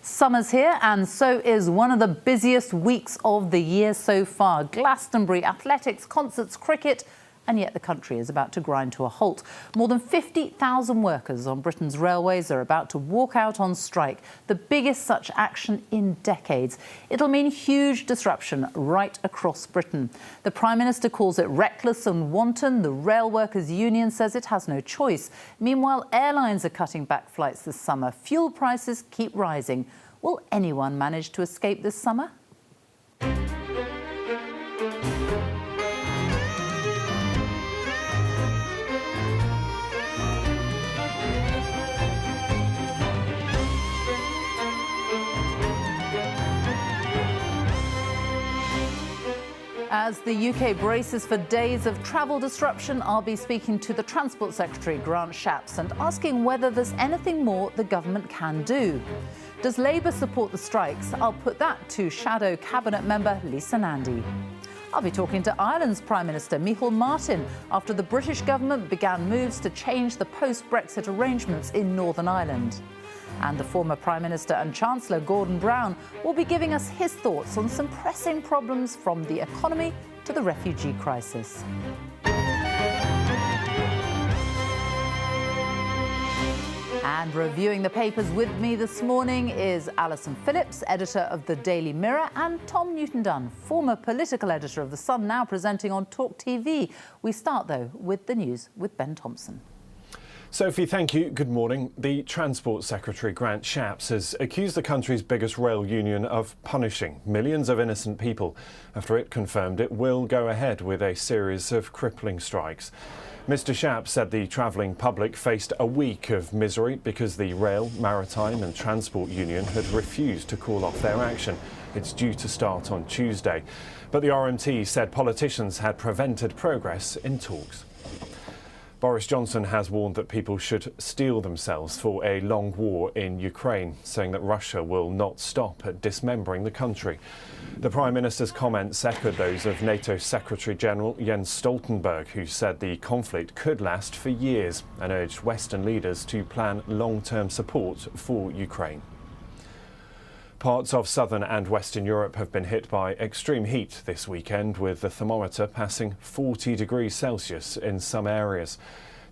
Summer's here, and so is one of the busiest weeks of the year so far. Glastonbury, athletics, concerts, cricket, and yet the country is about to grind to a halt. More than 50,000 workers on Britain's railways are about to walk out on strike, the biggest such action in decades. It'll mean huge disruption right across Britain. The Prime Minister calls it reckless and wanton. The Rail Workers Union says it has no choice. Meanwhile, airlines are cutting back flights this summer. Fuel prices keep rising. Will anyone manage to escape this summer? As the UK braces for days of travel disruption, I'll be speaking to the Transport Secretary, Grant Shapps, and asking whether there's anything more the government can do. Does Labour support the strikes? I'll put that to Shadow Cabinet member Lisa Nandy. I'll be talking to Ireland's Prime Minister, Micheál Martin, after the British government began moves to change the post-Brexit arrangements in Northern Ireland. And the former Prime Minister and Chancellor, Gordon Brown, will be giving us his thoughts on some pressing problems from the economy to the refugee crisis. And reviewing the papers with me this morning is Alison Phillips, editor of the Daily Mirror, and Tom Newton Dunn, former political editor of The Sun, now presenting on TalkTV. We start, though, with the news with Ben Thompson. Sophie, thank you. Good morning. The Transport Secretary, Grant Shapps, has accused the country's biggest rail union of punishing millions of innocent people after it confirmed it will go ahead with a series of crippling strikes. Mr Shapps said the travelling public faced a week of misery because the Rail, Maritime and Transport Union had refused to call off their action. It's due to start on Tuesday. But the RMT said politicians had prevented progress in talks. Boris Johnson has warned that people should steel themselves for a long war in Ukraine, saying that Russia will not stop at dismembering the country. The Prime Minister's comments echoed those of NATO Secretary-General Jens Stoltenberg, who said the conflict could last for years and urged Western leaders to plan long-term support for Ukraine. Parts of southern and western Europe have been hit by extreme heat this weekend, with the thermometer passing 40 degrees Celsius in some areas.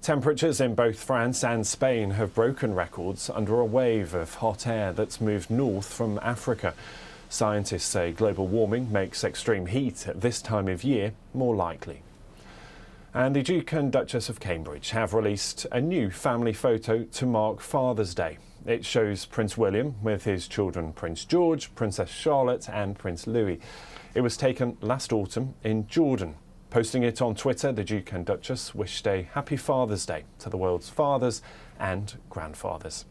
Temperatures in both France and Spain have broken records under a wave of hot air that's moved north from Africa. Scientists say global warming makes extreme heat at this time of year more likely. And the Duke and Duchess of Cambridge have released a new family photo to mark Father's Day. It shows Prince William with his children Prince George, Princess Charlotte and Prince Louis. It was taken last autumn in Jordan. Posting it on Twitter, the Duke and Duchess wished a happy Father's Day to the world's fathers and grandfathers.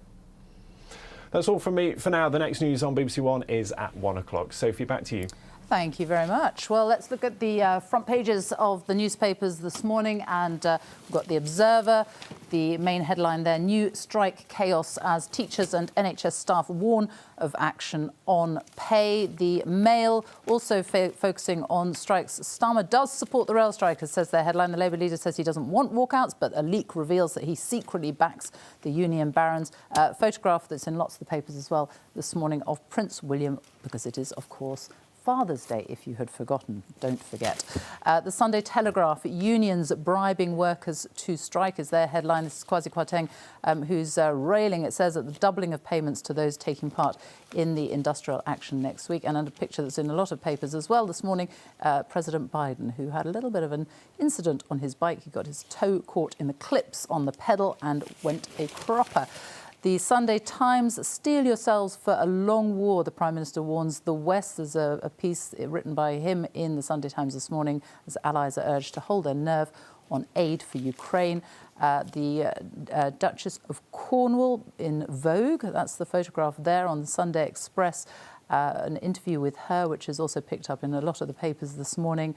That's all from me for now. The next news on BBC One is at 1 o'clock. Sophie, back to you. Thank you very much. Well, let's look at the front pages of the newspapers this morning, and we've got The Observer, the main headline there, new strike chaos as teachers and NHS staff warn of action on pay. The Mail also focusing on strikes. Starmer does support the rail strikers, says their headline. The Labour leader says he doesn't want walkouts, but a leak reveals that he secretly backs the union barons. Photograph that's in lots of the papers as well this morning of Prince William, because it is, of course, Father's Day, if you had forgotten. Don't forget. The Sunday Telegraph, unions bribing workers to strike is their headline. This is Kwasi Kwarteng, who's railing, it says, at the doubling of payments to those taking part in the industrial action next week. And a picture that's in a lot of papers as well this morning, President Biden, who had a little bit of an incident on his bike. He got his toe caught in the clips on the pedal and went a cropper. The Sunday Times, steel yourselves for a long war, the Prime Minister warns the West. There's a piece written by him in the Sunday Times this morning as allies are urged to hold their nerve on aid for Ukraine. The Duchess of Cornwall in Vogue, that's the photograph there on the Sunday Express. An interview with her, which is also picked up in a lot of the papers this morning.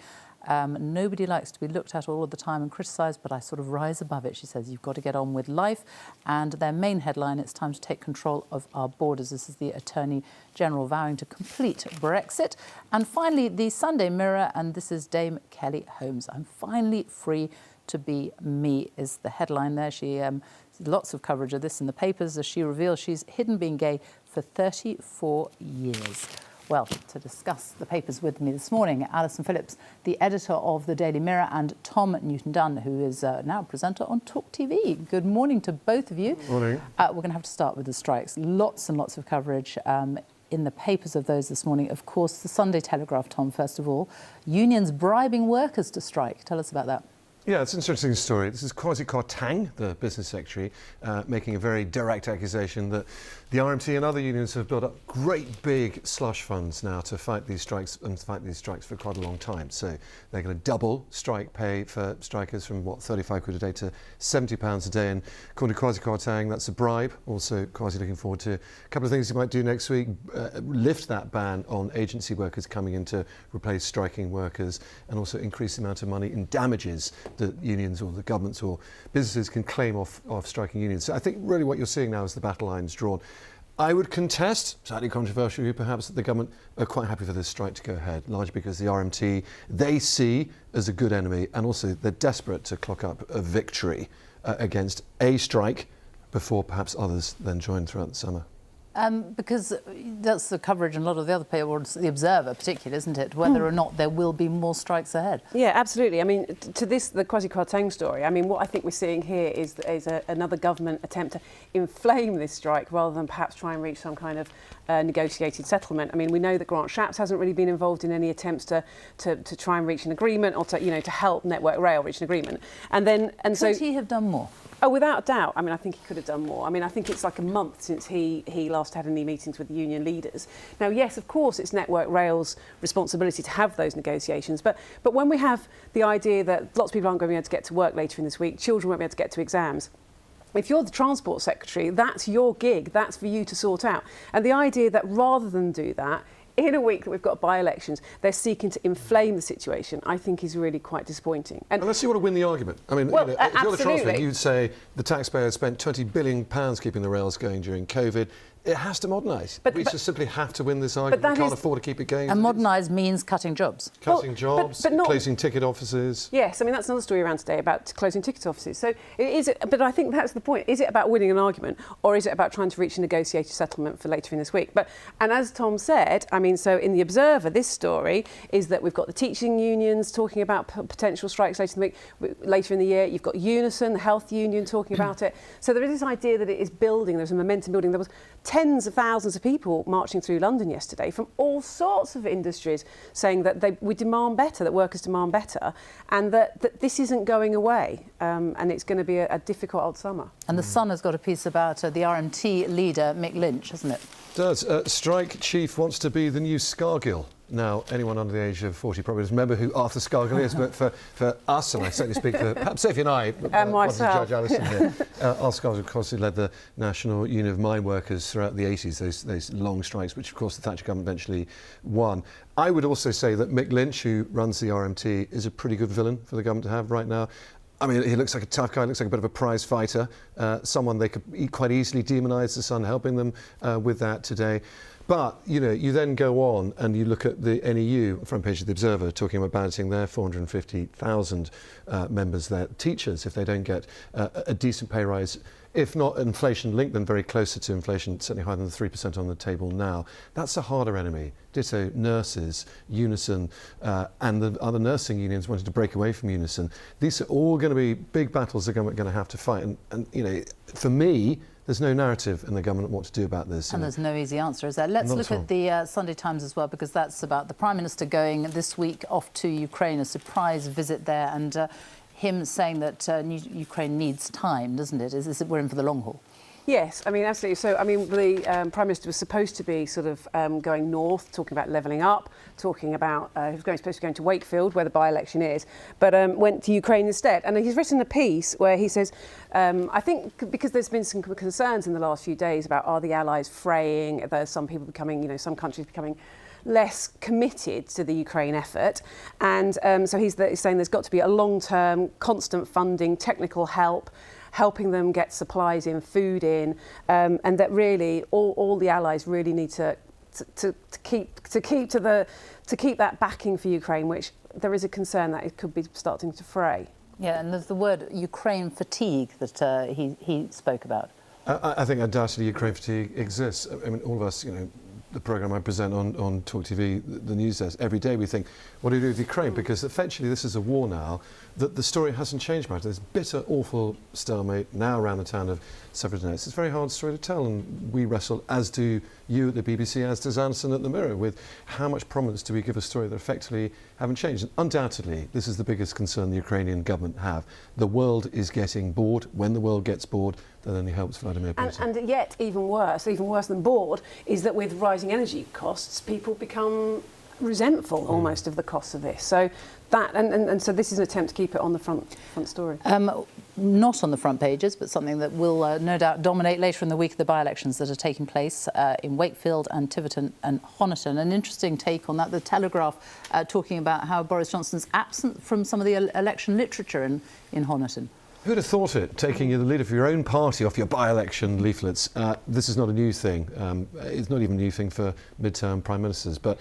Nobody likes to be looked at all of the time and criticised, but I sort of rise above it. She says, you've got to get on with life. And their main headline, it's time to take control of our borders. This is the Attorney General vowing to complete Brexit. And finally, the Sunday Mirror, and this is Dame Kelly Holmes. I'm finally free to be me is the headline there. She lots of coverage of this in the papers as she reveals she's hidden being gay for 34 years. Well, to discuss the papers with me this morning, Alison Phillips, the editor of the Daily Mirror, and Tom Newton Dunn, who is now a presenter on TalkTV. Good morning to both of you. Morning. We're going to have to start with the strikes. Lots and lots of coverage in the papers of those this morning. Of course, the Sunday Telegraph, Tom, first of all. Unions bribing workers to strike. Tell us about that. Yeah, it's an interesting story. This is Kwasi Kwarteng, the business secretary, making a very direct accusation that the RMT and other unions have built up great big slush funds now to fight these strikes for quite a long time. So they're going to double strike pay for strikers from, what, 35 quid a day to £70 a day. And according to Kwasi Kwarteng, that's a bribe. Also, Kwasi looking forward to a couple of things he might do next week. Lift that ban on agency workers coming in to replace striking workers, and also increase the amount of money in damages that unions or the governments or businesses can claim off striking unions. So I think really what you're seeing now is the battle lines drawn. I would contest, slightly controversially perhaps, that the government are quite happy for this strike to go ahead, largely because the RMT they see as a good enemy, and also they're desperate to clock up a victory against a strike before perhaps others then join throughout the summer. Because that's the coverage in a lot of the other papers, the Observer particularly, isn't it? Whether or not there will be more strikes ahead. Yeah, absolutely. I mean, to this, the Kwasi Kwarteng story, I mean, what I think we're seeing here is another government attempt to inflame this strike rather than perhaps try and reach some kind of negotiated settlement. I mean, we know that Grant Shapps hasn't really been involved in any attempts to try and reach an agreement, or to help Network Rail reach an agreement. Could he have done more? Oh, without doubt. I mean, I think he could have done more. I mean, I think it's like a month since he last had any meetings with the union leaders. Now, yes, of course, it's Network Rail's responsibility to have those negotiations. But when we have the idea that lots of people aren't going to be able to get to work later in this week, children won't be able to get to exams, if you're the Transport Secretary, that's your gig. That's for you to sort out. And the idea that rather than do that, in a week that we've got by-elections, they're seeking to inflame the situation, I think is really quite disappointing. And unless you want to win the argument. I mean, well, if you're the absolutely. Chancellor, you'd say the taxpayers spent £20 billion keeping the rails going during COVID. It has to modernise. We just simply have to win this argument. We can't afford to keep it going. And modernise means cutting jobs. Cutting jobs, closing ticket offices. Yes, I mean, that's another story around today about closing ticket offices. So but I think that's the point. Is it about winning an argument, or is it about trying to reach a negotiated settlement for later in this week? And as Tom said, I mean, so in the Observer, this story is that we've got the teaching unions talking about potential strikes later in the year. You've got Unison, the health union, talking about it. So there is this idea that it is building. There's a momentum building. There was tens of thousands of people marching through London yesterday from all sorts of industries saying that we demand better, that workers demand better, and that this isn't going away, and it's going to be a difficult old summer. And The Sun has got a piece about the RMT leader, Mick Lynch, hasn't it? It does. Strike chief wants to be the new Scargill. Now, anyone under the age of 40 probably doesn't remember who Arthur Scargill is, but for us, and I certainly speak for perhaps Sophie and I, and myself. Judge Alison here, Arthur Scargill, of course, who led the National Union of Mine Workers throughout the 80s, those long strikes, which, of course, the Thatcher government eventually won. I would also say that Mick Lynch, who runs the RMT, is a pretty good villain for the government to have right now. I mean, he looks like a tough guy, looks like a bit of a prize fighter, someone they could quite easily demonise. The Sun helping them with that today. But, you know, you then go on and you look at the NEU, front page of the Observer, talking about balancing their 450,000 members, their teachers, if they don't get a decent pay rise. If not inflation linked, then very closer to inflation, certainly higher than the 3% on the table now. That's a harder enemy. Ditto nurses, Unison, and the other nursing unions wanted to break away from Unison. These are all going to be big battles the government are going to have to fight. And you know, for me, there's no narrative in the government what to do about this. And there's no easy answer, is there? Let's look at the Sunday Times as well, because that's about the Prime Minister going this week off to Ukraine, a surprise visit there, and him saying that Ukraine needs time, doesn't it? We're in for the long haul. Yes, I mean, absolutely. So, I mean, the Prime Minister was supposed to be sort of going north, talking about levelling up, talking about, he was supposed to be going to Wakefield, where the by-election is, but went to Ukraine instead. And he's written a piece where he says, I think because there's been some concerns in the last few days about are the Allies fraying, there's some people becoming, you know, some countries becoming less committed to the Ukraine effort. And so he's saying there's got to be a long-term, constant funding, technical help, helping them get supplies in, food in, and that really all the allies really need to keep that backing for Ukraine, which there is a concern that it could be starting to fray. Yeah, and there's the word Ukraine fatigue that he spoke about. I think undoubtedly Ukraine fatigue exists. I mean, all of us, the programme I present on TalkTV, the news desk, every day we think, what do we do with Ukraine? Because effectively this is a war now that the story hasn't changed much. There's bitter, awful stalemate now around the town of Severodonetsk. It's a very hard story to tell, and we wrestle, as do you at the BBC, as does Alison at the Mirror, with how much prominence do we give a story that effectively haven't changed. And undoubtedly, this is the biggest concern the Ukrainian government have. The world is getting bored. When the world gets bored, that only helps Vladimir Putin. And yet, even worse than bored, is that with rising energy costs, people become resentful almost of the costs of this. So that and so this is an attempt to keep it on the front story. Not on the front pages, but something that will no doubt dominate later in the week, the by-elections that are taking place in Wakefield and Tiverton and Honiton. An interesting take on that. The Telegraph talking about how Boris Johnson's absent from some of the election literature in Honiton. Who'd have thought it, taking the leader of your own party off your by-election leaflets? This is not a new thing. It's not even a new thing for mid-term prime ministers. But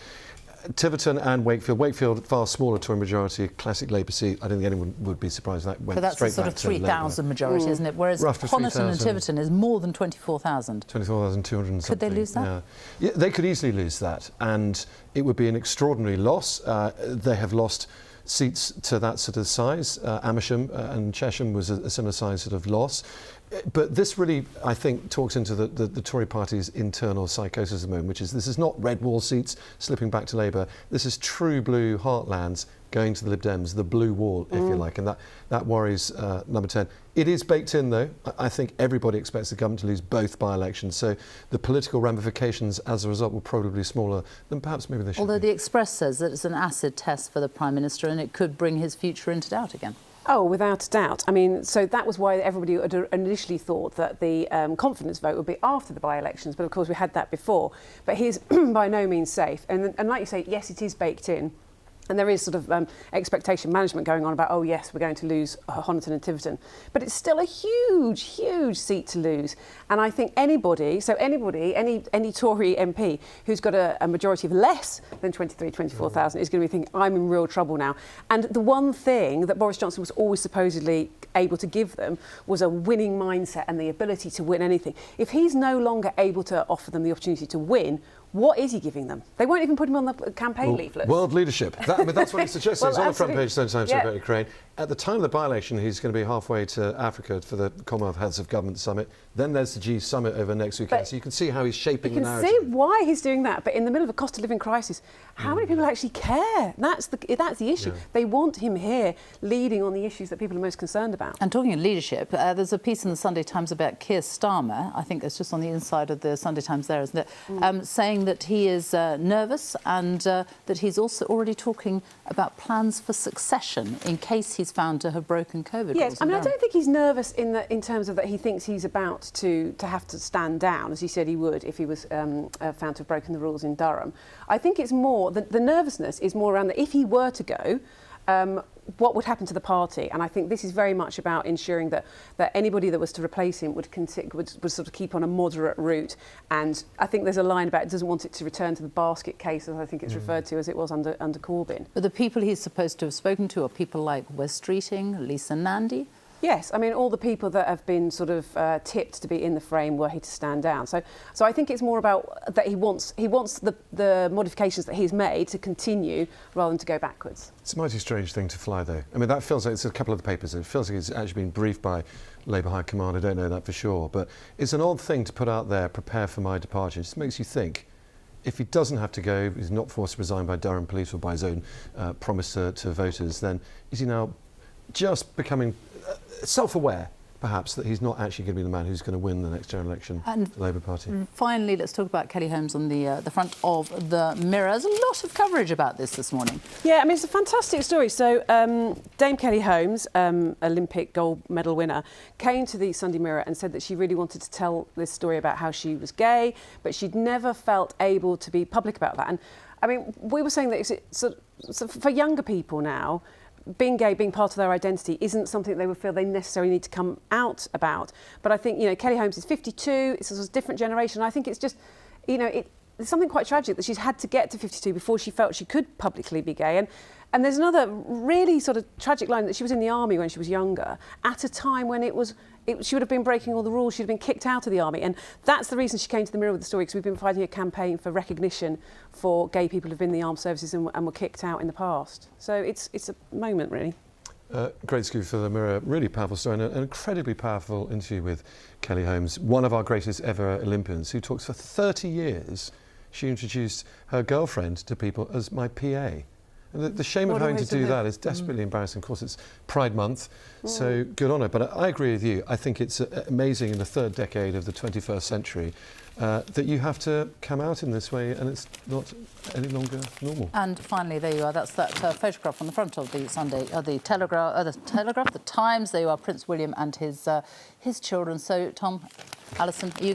Tiverton and Wakefield, far smaller Tory majority, classic Labour seat. I don't think anyone would be surprised that went that's straight a sort back of 3,000 majority, isn't it? Whereas Honiton and Tiverton is more than 24,000. 24,200 and something. Could they lose that? Yeah, they could easily lose that, and it would be an extraordinary loss. They have lost seats to that sort of size. Amersham and Chesham was a similar size sort of loss. But this really, I think, talks into the Tory party's internal psychosis at the moment, which is this is not red wall seats slipping back to Labour. This is true blue heartlands going to the Lib Dems, the blue wall, if you like, and that worries Number 10. It is baked in, though. I think everybody expects the government to lose both by-elections, so the political ramifications as a result will probably be smaller than perhaps maybe they should Although be. the Express says that it's an acid test for the Prime Minister and it could bring his future into doubt again. Oh, without a doubt. I mean, so that was why everybody had initially thought that the confidence vote would be after the by-elections, but of course we had that before. But he's by no means safe. And like you say, yes, it is baked in. And there is sort of expectation management going on about, oh yes, we're going to lose Honiton and Tiverton. But it's still a huge, huge seat to lose. And I think any Tory MP who's got a majority of less than 24,000 is going to be thinking, I'm in real trouble now. And the one thing that Boris Johnson was always supposedly able to give them was a winning mindset and the ability to win anything. If he's no longer able to offer them the opportunity to win, what is he giving them? They won't even put him on the campaign leaflets. World leadership. That's what he suggests. Well, he's on the front page sometimes yeah. about Ukraine. At the time of the by-election, he's going to be halfway to Africa for the Commonwealth Heads of Government Summit. Then there's the G Summit over next weekend. So you can see how he's shaping the narrative. You can see why he's doing that. But in the middle of a cost of living crisis, how many people actually care? That's the issue. Yeah. They want him here leading on the issues that people are most concerned about. And talking of leadership, there's a piece in the Sunday Times about Keir Starmer. I think it's just on the inside of the Sunday Times there, isn't it? Saying that he is nervous and that he's also already talking about plans for succession in case he's found to have broken COVID. Yes, I mean, I don't think he's nervous in terms of that he thinks he's about to have to stand down, as he said he would if he was found to have broken the rules in Durham. I think it's more, the nervousness is more around that if he were to go, what would happen to the party? And I think this is very much about ensuring that anybody that was to replace him would sort of keep on a moderate route. And I think there's a line about it doesn't want it to return to the basket case, as I think it's referred to, as it was under Corbyn. But the people he's supposed to have spoken to are people like Wes Streeting, Lisa Nandy. Yes, I mean, all the people that have been sort of tipped to be in the frame were he to stand down. So I think it's more about that he wants the modifications that he's made to continue rather than to go backwards. It's a mighty strange thing to fly, though. I mean, that feels like it's a couple of the papers. It feels like it's actually been briefed by Labour High Command. I don't know that for sure. But it's an odd thing to put out there, prepare for my departure. It just makes you think, if he doesn't have to go, he's not forced to resign by Durham Police or by his own promise to voters, then is he now just becoming self-aware, perhaps, that he's not actually going to be the man who's going to win the next general election for the Labour Party? Finally, let's talk about Kelly Holmes on the front of the Mirror. There's a lot of coverage about this morning. Yeah, I mean, it's a fantastic story. So Dame Kelly Holmes, Olympic gold medal winner, came to the Sunday Mirror and said that she really wanted to tell this story about how she was gay, but she'd never felt able to be public about that. And I mean, we were saying that so for younger people now, being gay, being part of their identity, isn't something they would feel they necessarily need to come out about. But I think, Kelly Holmes is 52, it's a sort of different generation. I think it's just, there's something quite tragic that she's had to get to 52 before she felt she could publicly be gay. And there's another really sort of tragic line that she was in the army when she was younger, at a time when she would have been breaking all the rules. She'd have been kicked out of the army. And that's the reason she came to the Mirror with the story, because we've been fighting a campaign for recognition for gay people who've been in the armed services and were kicked out in the past. So it's a moment, really. Great scoop for the Mirror. Really powerful story, and an incredibly powerful interview with Kelly Holmes, one of our greatest ever Olympians, who talks for 30 years. She introduced her girlfriend to people as my PA. And the shame of having to do that is desperately embarrassing. Of course, it's Pride Month, so good on her. But I agree with you. I think it's amazing in the third decade of the 21st century that you have to come out in this way, and it's not any longer normal. And finally, there you are. That's that photograph on the front of the Sunday, the Telegraph, the Times. There you are, Prince William and his children. So, Tom, Alison, were you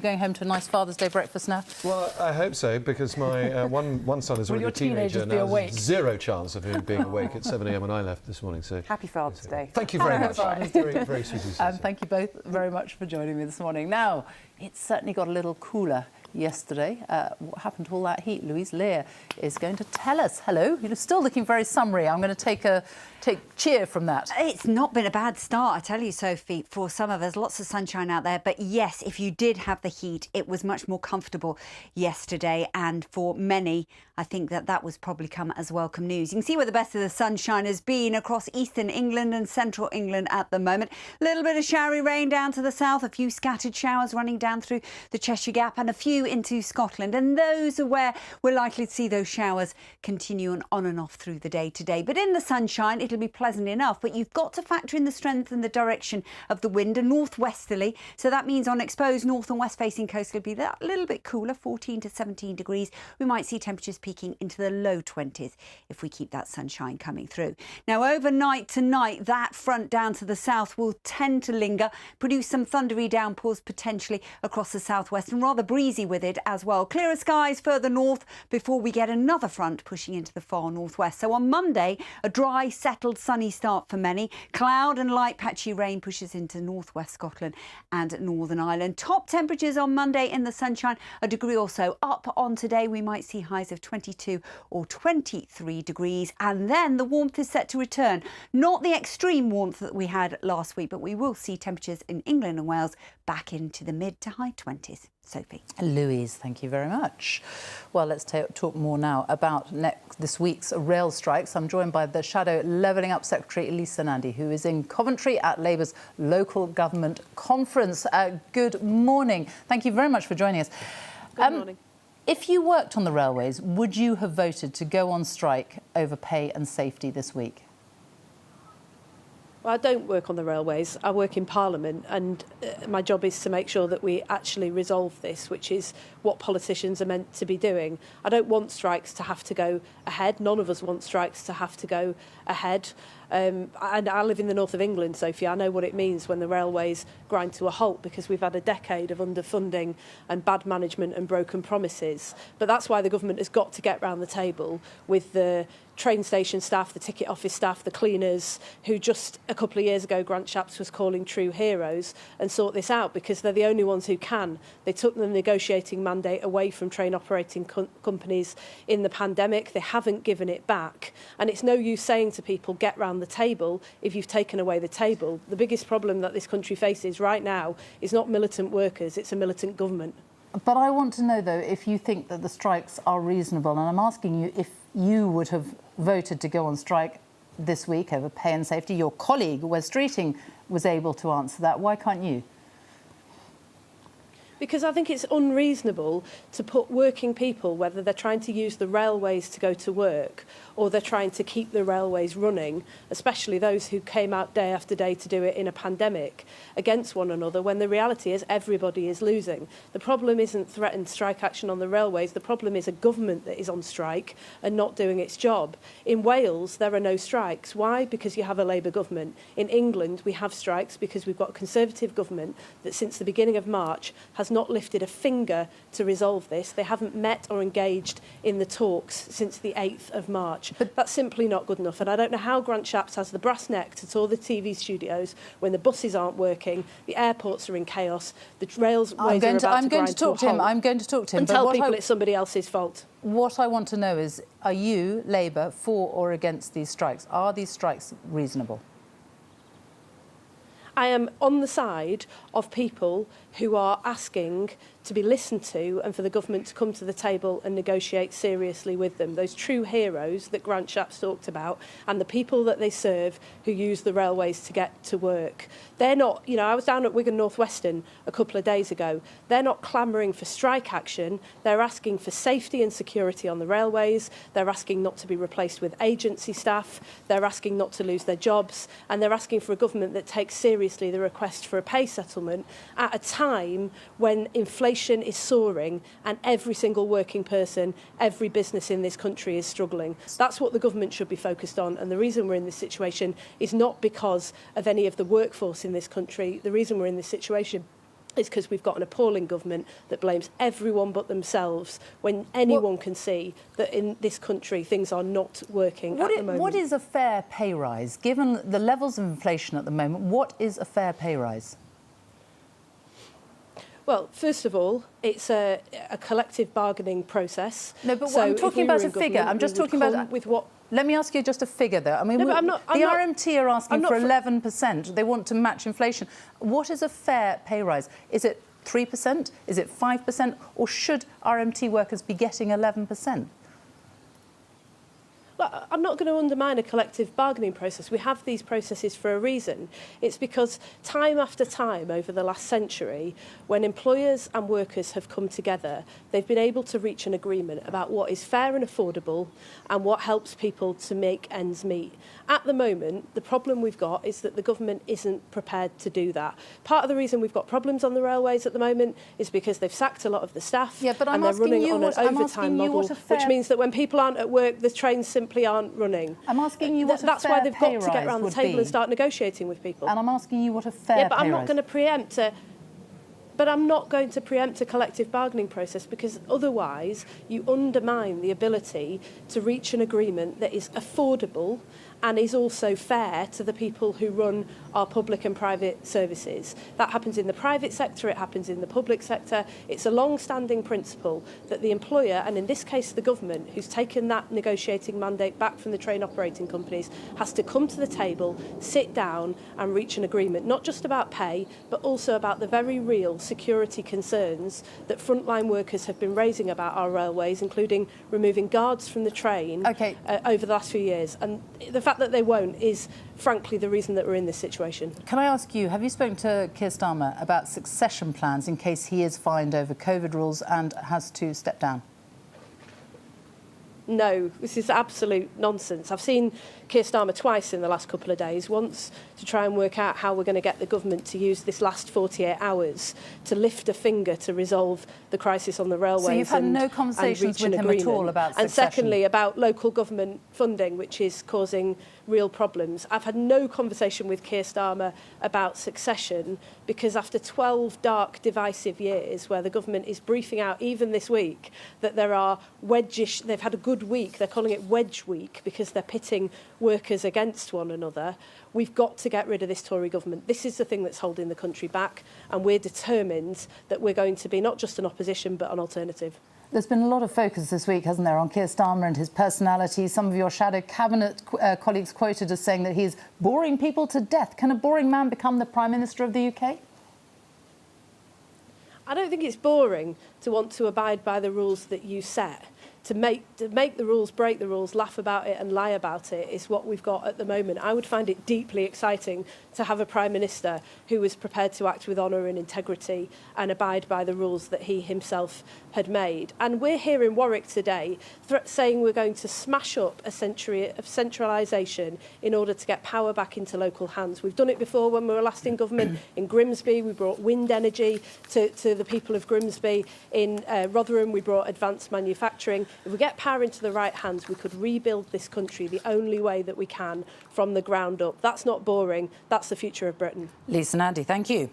going home to a nice Father's Day breakfast now? Well, I hope so, because my one son is already a teenager now. There's zero chance of him being awake at 7 a.m. when I left this morning. So Happy Father's Day. Thank you very much. Very, very sweet of you. And thank you both very much for joining me this morning. Now, it's certainly got a little cooler yesterday. What happened to all that heat? Louise Lear is going to tell us. Hello, you're still looking very summery. I'm going to take cheer from that. It's not been a bad start, I tell you, Sophie, for some of us. Lots of sunshine out there. But yes, if you did have the heat, it was much more comfortable yesterday. And for many, I think that was probably come as welcome news. You can see where the best of the sunshine has been across eastern England and central England at the moment. A little bit of showery rain down to the south, a few scattered showers running down through the Cheshire Gap and a few into Scotland. And those are where we're likely to see those showers continue on and off through the day today. But in the sunshine, it'll be pleasant enough. But you've got to factor in the strength and the direction of the wind, a northwesterly. So that means on exposed north and west facing coast, it'll be that little bit cooler, 14 to 17 degrees. We might see temperatures peaking into the low 20s if we keep that sunshine coming through. Now, overnight tonight, that front down to the south will tend to linger, produce some thundery downpours potentially across the southwest and rather breezy with it as well. Clearer skies further north before we get another front pushing into the far northwest. So on Monday, a dry, settled, sunny start for many. Cloud and light patchy rain pushes into northwest Scotland and Northern Ireland. Top temperatures on Monday in the sunshine, a degree or so up on today. We might see highs of 22 or 23 degrees. And then the warmth is set to return. Not the extreme warmth that we had last week, but we will see temperatures in England and Wales back into the mid to high 20s. Sophie. Louise, thank you very much. Well, let's talk more now about this week's rail strikes. I'm joined by the Shadow Levelling Up Secretary, Lisa Nandy, who is in Coventry at Labour's local government conference. Good morning. Thank you very much for joining us. Good morning. If you worked on the railways, would you have voted to go on strike over pay and safety this week? Well, I don't work on the railways. I work in Parliament, and my job is to make sure that we actually resolve this, which is what politicians are meant to be doing. I don't want strikes to have to go ahead. None of us want strikes to have to go ahead. And I live in the north of England, Sophie. I know what it means when the railways grind to a halt, because we've had a decade of underfunding and bad management and broken promises. But that's why the government has got to get round the table with the train station staff, the ticket office staff, the cleaners, who just a couple of years ago Grant Shapps was calling true heroes, and sort this out, because they're the only ones who can. They took the negotiating mandate away from train operating companies in the pandemic. They haven't given it back. And it's no use saying to people, get round the table, if you've taken away the table. The biggest problem that this country faces right now is not militant workers, it's a militant government. But I want to know, though, if you think that the strikes are reasonable, and I'm asking you if you would have voted to go on strike this week over pay and safety. Your colleague, Wes Streeting, was able to answer that. Why can't you? Because I think it's unreasonable to put working people, whether they're trying to use the railways to go to work or they're trying to keep the railways running, especially those who came out day after day to do it in a pandemic, against one another, when the reality is everybody is losing. The problem isn't threatened strike action on the railways. The problem is a government that is on strike and not doing its job. In Wales, there are no strikes. Why? Because you have a Labour government. In England, we have strikes because we've got a Conservative government that since the beginning of March has has not lifted a finger to resolve this. They haven't met or engaged in the talks since the 8th of March. But that's simply not good enough. And I don't know how Grant Shapps has the brass neck to tour the TV studios when the buses aren't working, the airports are in chaos, the railways are about to grind to a halt. I'm going to talk to him. I'm going to talk to him. And tell people it's somebody else's fault. What I want to know is, are you, Labour, for or against these strikes? Are these strikes reasonable? I am on the side of people who are asking to be listened to and for the government to come to the table and negotiate seriously with them. Those true heroes that Grant Shapps talked about and the people that they serve who use the railways to get to work. They're not, you know, I was down at Wigan North Western a couple of days ago. They're not clamouring for strike action. They're asking for safety and security on the railways. They're asking not to be replaced with agency staff. They're asking not to lose their jobs. And they're asking for a government that takes seriously the request for a pay settlement at a time when inflation is soaring and every single working person, every business in this country is struggling. That's what the government should be focused on. And the reason we're in this situation is not because of any of the workforce in this country. The reason we're in this situation is because we've got an appalling government that blames everyone but themselves when anyone can see that in this country things are not working at the moment. What is a fair pay rise? Given the levels of inflation at the moment, what is a fair pay rise? Well, first of all, it's a collective bargaining process. No, but I'm talking about a figure. I'm just talking about with what. Let me ask you just a figure, though. I mean, No, but the RMT are asking for 11%. They want to match inflation. What is a fair pay rise? Is it 3%? Is it 5%? Or should RMT workers be getting 11%? Well, I'm not going to undermine a collective bargaining process. We have these processes for a reason. It's because time after time over the last century, when employers and workers have come together, they've been able to reach an agreement about what is fair and affordable and what helps people to make ends meet. At the moment, the problem we've got is that the government isn't prepared to do that. Part of the reason we've got problems on the railways at the moment is because they've sacked a lot of the staff and they're running on an overtime model, which means that when people aren't at work, the trains simply aren't running. I'm asking you what That's why they've got to get around the table and start negotiating with people. And I'm asking you what a fair pay rise. Yeah, but I'm not going to preempt But I'm not going to preempt a collective bargaining process because otherwise you undermine the ability to reach an agreement that is affordable and is also fair to the people who run our public and private services. That happens in the private sector, it happens in the public sector. It's a long-standing principle that the employer, and in this case the government, who's taken that negotiating mandate back from the train operating companies, has to come to the table, sit down and reach an agreement, not just about pay, but also about the very real security concerns that frontline workers have been raising about our railways, including removing guards from the train over the last few years. And the fact that they won't is, frankly, the reason that we're in this situation. Can I ask you, have you spoken to Keir Starmer about succession plans in case he is fined over COVID rules and has to step down? No, this is absolute nonsense. I've seen Keir Starmer twice in the last couple of days, once to try and work out how we're going to get the government to use this last 48 hours to lift a finger to resolve the crisis on the railways. So you've had no conversations with him at all about succession? And secondly, about local government funding, which is causing real problems. I've had no conversation with Keir Starmer about succession because after 12 dark, divisive years where the government is briefing out, even this week, that there are wedgish, they've had a good week, they're calling it wedge week because they're pitting workers against one another, we've got to get rid of this Tory government. This is the thing that's holding the country back, and we're determined that we're going to be not just an opposition but an alternative. There's been a lot of focus this week, hasn't there, on Keir Starmer and his personality. Some of your shadow cabinet colleagues quoted as saying that he's boring people to death. Can a boring man become the Prime Minister of the UK? I don't think it's boring to want to abide by the rules that you set. To make the rules, break the rules, laugh about it and lie about it is what we've got at the moment. I would find it deeply exciting to have a Prime Minister who was prepared to act with honour and integrity and abide by the rules that he himself had made. And we're here in Warwick today saying we're going to smash up a century of centralisation in order to get power back into local hands. We've done it before when we were last in government in Grimsby. We brought wind energy to the people of Grimsby. In Rotherham, we brought advanced manufacturing. If we get power into the right hands, we could rebuild this country the only way that we can from the ground up. That's not boring. That's the future of Britain. Lisa Nandy, thank you.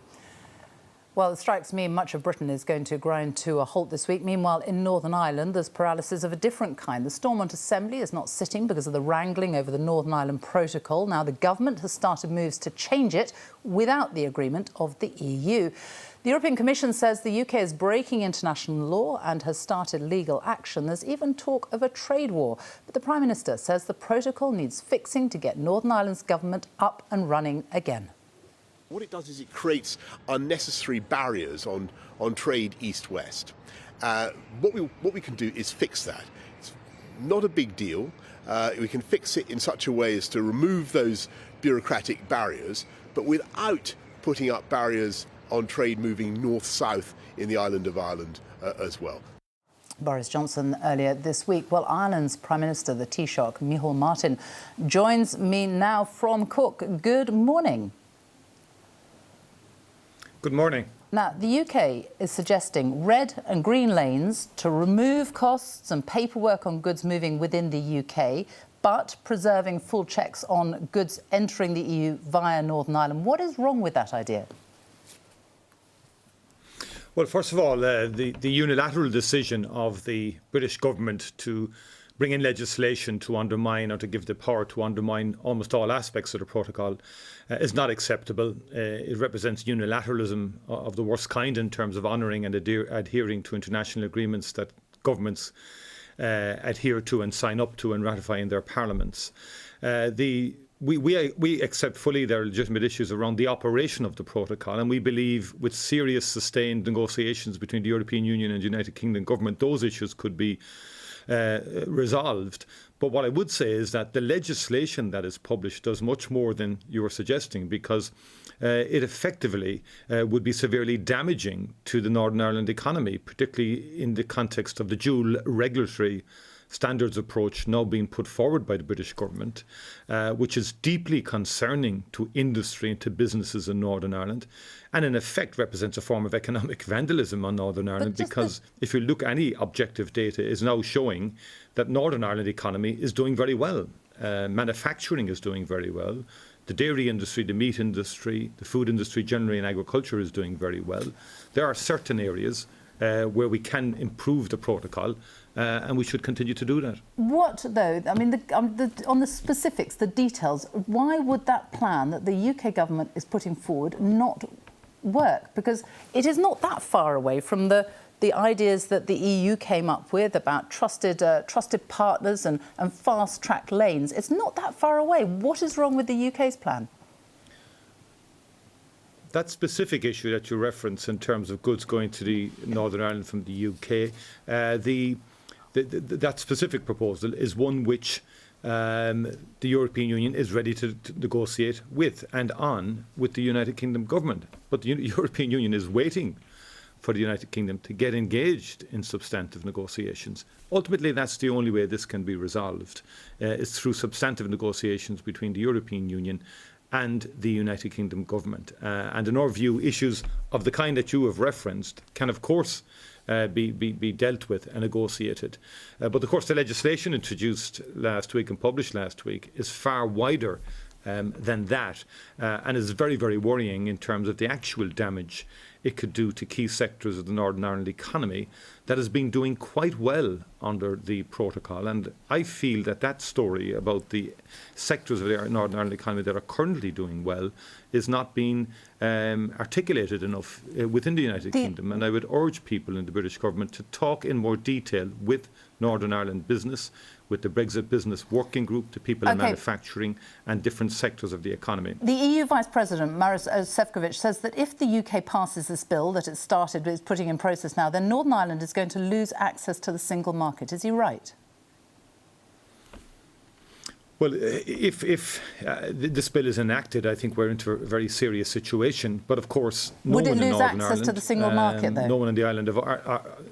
Well, the strikes mean much of Britain is going to grind to a halt this week. Meanwhile, in Northern Ireland, there's paralysis of a different kind. The Stormont Assembly is not sitting because of the wrangling over the Northern Ireland Protocol. Now, the government has started moves to change it without the agreement of the EU. The European Commission says the UK is breaking international law and has started legal action. There's even talk of a trade war. But the Prime Minister says the protocol needs fixing to get Northern Ireland's government up and running again. What it does is it creates unnecessary barriers on trade east-west. What we can do is fix that. It's not a big deal. We can fix it in such a way as to remove those bureaucratic barriers, but without putting up barriers on trade moving north-south in the island of Ireland as well. Boris Johnson earlier this week. Well, Ireland's Prime Minister, the Taoiseach, Micheál Martin, joins me now from Cork. Good morning. Good morning. Now, the UK is suggesting red and green lanes to remove costs and paperwork on goods moving within the UK, but preserving full checks on goods entering the EU via Northern Ireland. What is wrong with that idea? Well, first of all, the unilateral decision of the British government to bring in legislation to undermine or to give the power to undermine almost all aspects of the protocol is not acceptable. It represents unilateralism of the worst kind in terms of honouring and adhering to international agreements that governments adhere to and sign up to and ratify in their parliaments. We accept fully there are legitimate issues around the operation of the protocol, and we believe with serious sustained negotiations between the European Union and the United Kingdom government, those issues could be resolved. But what I would say is that the legislation that is published does much more than you are suggesting, because it effectively would be severely damaging to the Northern Ireland economy, particularly in the context of the dual regulatory standards approach now being put forward by the British government, which is deeply concerning to industry and to businesses in Northern Ireland, and in effect represents a form of economic vandalism on Northern Ireland, because if you look, any objective data is now showing that Northern Ireland economy is doing very well. Manufacturing is doing very well. The dairy industry, the meat industry, the food industry generally, and agriculture is doing very well. There are certain areas where we can improve the protocol, and we should continue to do that. What, though, I mean, on the specifics, the details, why would that plan that the UK government is putting forward not work? Because it is not that far away from the ideas that the EU came up with about trusted partners and fast-track lanes. It's not that far away. What is wrong with the UK's plan? That specific issue that you reference in terms of goods going to the Northern Ireland from the UK, that specific proposal is one which the European Union is ready to negotiate with and on with the United Kingdom government. But the European Union is waiting for the United Kingdom to get engaged in substantive negotiations. Ultimately, that's the only way this can be resolved, is through substantive negotiations between the European Union and the United Kingdom government. And in our view, issues of the kind that you have referenced can, of course, be dealt with and negotiated. But of course, the legislation introduced last week and published last week is far wider than that, and is very, very worrying in terms of the actual damage it could do to key sectors of the Northern Ireland economy that has been doing quite well under the protocol. And I feel that story about the sectors of the Northern Ireland economy that are currently doing well is not being articulated enough within the United Kingdom. And I would urge people in the British government to talk in more detail with Northern Ireland business, with the Brexit Business Working Group, the people in manufacturing and different sectors of the economy. The EU Vice President, Maros Sefcovic, says that if the UK passes this bill that it started, is putting in process now, then Northern Ireland is going to lose access to the single market. Is he right? Well, if this bill is enacted, I think we're into a very serious situation. But of course, would it lose access to the single market, though? No one in the island of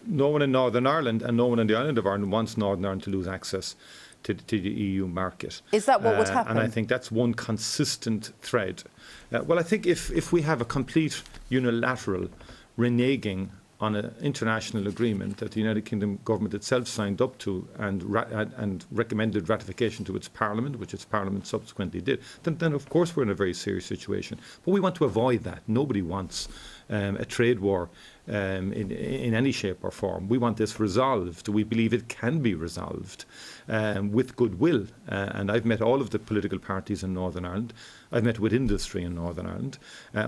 no one in Northern Ireland and no one in the island of Ireland wants Northern Ireland to lose access to the EU market. Is that what would happen? And I think that's one consistent thread. Well, I think if we have a complete unilateral reneging on an international agreement that the United Kingdom government itself signed up to and recommended ratification to its parliament, which its parliament subsequently did, then of course we're in a very serious situation. But we want to avoid that. Nobody wants a trade war in any shape or form. We want this resolved. We believe it can be resolved with goodwill. And I've met all of the political parties in Northern Ireland. I've met with industry in Northern Ireland.